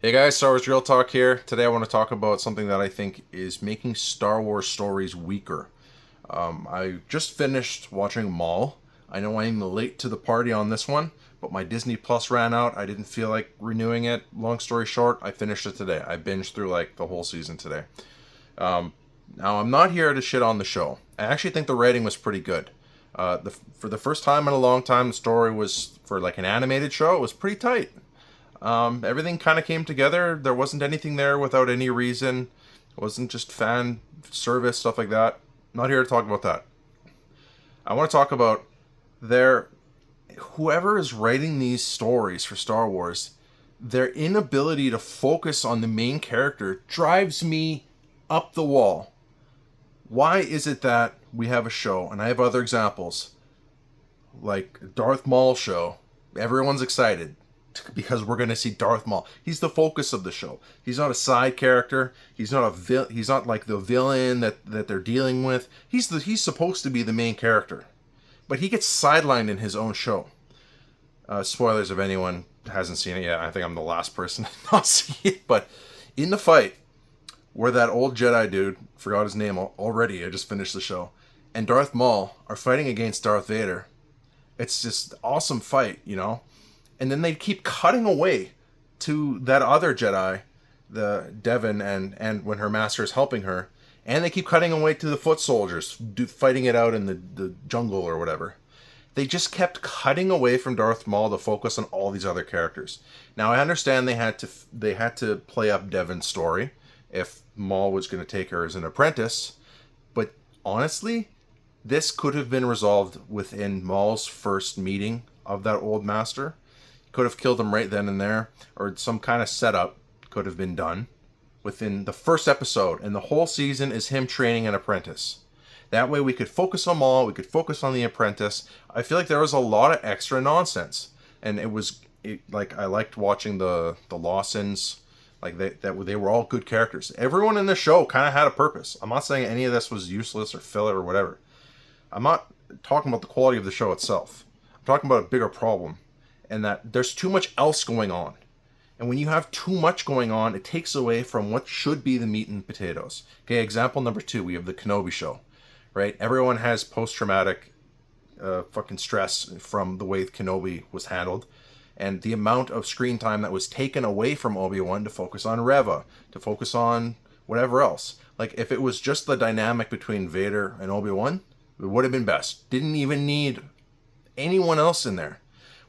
Hey guys, Star Wars Real Talk here. Today I want to talk about something that I think is making Star Wars stories weaker. I just finished watching Maul. I know I'm late to the party on this one, but my Disney Plus ran out. I didn't feel like renewing it. Long story short, I finished it today. I binged through like the whole season today. Now I'm not here to shit on the show. I actually think the writing was pretty good. For the first time in a long time, the story was for like an animated show. It was pretty tight. Everything kind of came together. There wasn't anything there without any reason. It wasn't just fan service, stuff like that. Not here to talk about that. I want to talk about their whoever is writing these stories for Star Wars, their inability to focus on the main character drives me up the wall. Why is it that we have a show, and I have other examples, like Darth Maul show, everyone's excited because we're going to see Darth Maul. He's the focus of the show. He's not a side character. He's not he's not like the villain that they're dealing with. He's supposed to be the main character. But he gets sidelined in his own show. Spoilers if anyone hasn't seen it yet. I think I'm the last person to not see it, but in the fight where that old Jedi dude, forgot his name already, I just finished the show, and Darth Maul are fighting against Darth Vader. It's just awesome fight, you know? And then they keep cutting away to that other Jedi, the Devon, and when her master is helping her, and they keep cutting away to the foot soldiers fighting it out in the jungle or whatever. They just kept cutting away from Darth Maul to focus on all these other characters. Now I understand they had to play up Devon's story if Maul was going to take her as an apprentice, but honestly, this could have been resolved within Maul's first meeting of that old master. Could have killed him right then and there, or some kind of setup could have been done within the first episode, and the whole season is him training an apprentice. That way we could focus on Maul, we could focus on the apprentice. I feel like there was a lot of extra nonsense, and like I liked watching the Lawsons, like they were all good characters. Everyone in the show kind of had a purpose. I'm not saying any of this was useless or filler or whatever. I'm not talking about the quality of the show itself. I'm talking about a bigger problem, and that there's too much else going on. And when you have too much going on, it takes away from what should be the meat and potatoes. Okay, example number 2, we have the Kenobi show, right? Everyone has post-traumatic fucking stress from the way Kenobi was handled, and the amount of screen time that was taken away from Obi-Wan to focus on Reva, to focus on whatever else. Like, if it was just the dynamic between Vader and Obi-Wan, it would have been best. Didn't even need anyone else in there.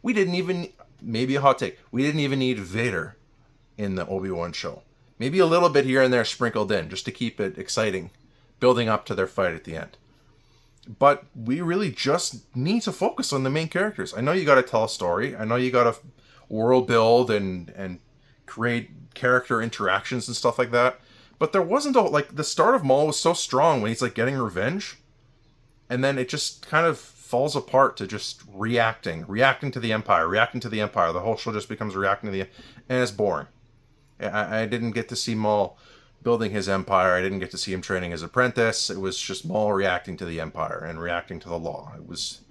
We didn't even, maybe a hot take, we didn't even need Vader in the Obi-Wan show. Maybe a little bit here and there sprinkled in, just to keep it exciting, building up to their fight at the end. But we really just need to focus on the main characters. I know you got to tell a story. I know you got to world build and create character interactions and stuff like that. But there wasn't like the start of Maul was so strong when he's like getting revenge, and then it just kind of falls apart to just reacting to the Empire. The whole show just becomes reacting to and it's boring. I didn't get to see Maul building his empire. I didn't get to see him training his apprentice. It was just Maul reacting to the Empire and reacting to the law. It was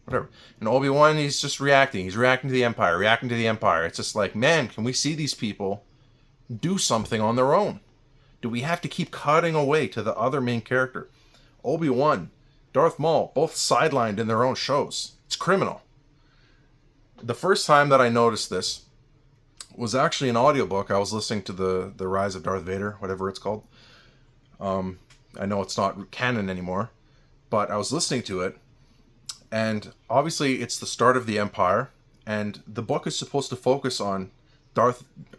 whatever. And Obi-Wan, he's just reacting. He's reacting to the Empire, reacting to the Empire. It's just like, man, can we see these people do something on their own? Do we have to keep cutting away to the other main character? Obi-Wan, Darth Maul, both sidelined in their own shows. It's criminal. The first time that I noticed this was actually an audiobook. I was listening to the Rise of Darth Vader, whatever it's called. I know it's not canon anymore, but I was listening to it, and obviously it's the start of the Empire, and the book is supposed to focus on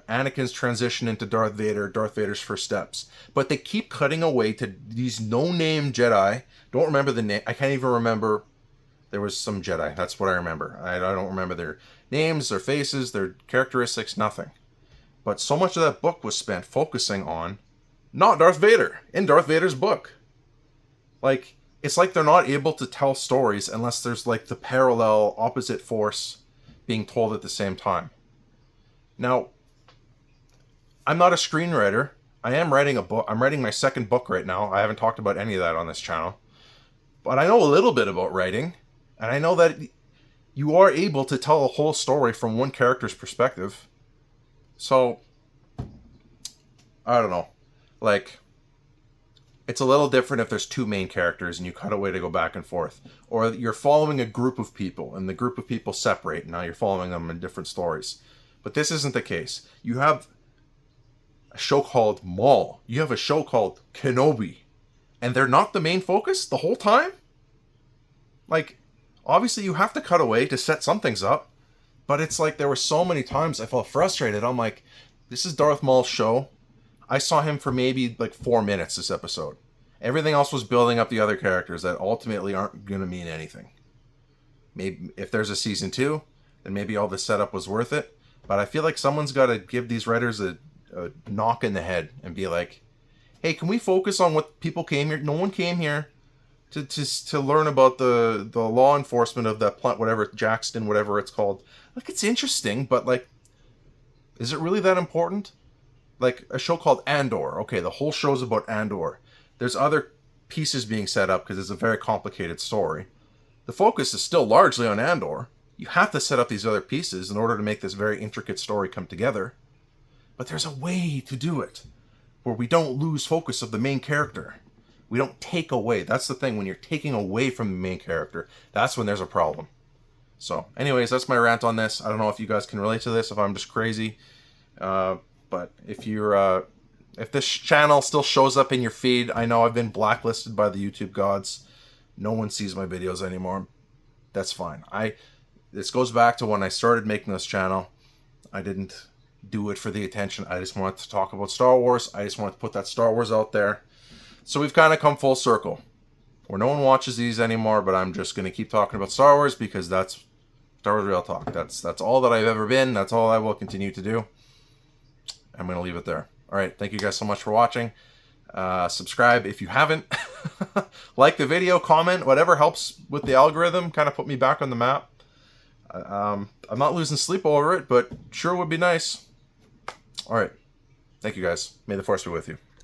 Anakin's transition into Darth Vader, Darth Vader's first steps. But they keep cutting away to these no-name Jedi. Don't remember the name. I can't even remember. There was some Jedi. That's what I remember. I don't remember their names, their faces, their characteristics, nothing. But so much of that book was spent focusing on not Darth Vader in Darth Vader's book. Like, it's like they're not able to tell stories unless there's like the parallel opposite force being told at the same time. Now, I'm not a screenwriter. I am writing a book. I'm writing my second book right now. I haven't talked about any of that on this channel. But I know a little bit about writing. And I know that you are able to tell a whole story from one character's perspective. So, I don't know. Like, it's a little different if there's two main characters and you cut away to go back and forth. Or you're following a group of people and the group of people separate. And now you're following them in different stories. But this isn't the case. You have a show called Maul. You have a show called Kenobi. And they're not the main focus the whole time? Like, obviously you have to cut away to set some things up. But it's like there were so many times I felt frustrated. I'm like, this is Darth Maul's show. I saw him for maybe like 4 minutes this episode. Everything else was building up the other characters that ultimately aren't going to mean anything. Maybe if there's a season 2, then maybe all the setup was worth it. But I feel like someone's got to give these writers a knock in the head and be like, hey, can we focus on what people came here? No one came here to learn about the law enforcement of that plant, whatever, Jackson, whatever it's called. Like, it's interesting, but like, is it really that important? Like a show called Andor. Okay, the whole show's about Andor. There's other pieces being set up because it's a very complicated story. The focus is still largely on Andor. You have to set up these other pieces in order to make this very intricate story come together. But there's a way to do it where we don't lose focus of the main character. We don't take away. That's the thing. When you're taking away from the main character, that's when there's a problem. So, anyways, that's my rant on this. I don't know if you guys can relate to this, if I'm just crazy. But if you're, if this channel still shows up in your feed, I know I've been blacklisted by the YouTube gods. No one sees my videos anymore. That's fine. This goes back to when I started making this channel. I didn't do it for the attention. I just wanted to talk about Star Wars. I just wanted to put that Star Wars out there. So we've kind of come full circle, where no one watches these anymore, but I'm just going to keep talking about Star Wars because that's Star Wars Real Talk. That's all that I've ever been. That's all I will continue to do. I'm going to leave it there. All right. Thank you guys so much for watching. Subscribe if you haven't. Like the video, comment, whatever helps with the algorithm. Kind of put me back on the map. I'm not losing sleep over it, but sure would be nice. All right. Thank you guys. May the Force be with you.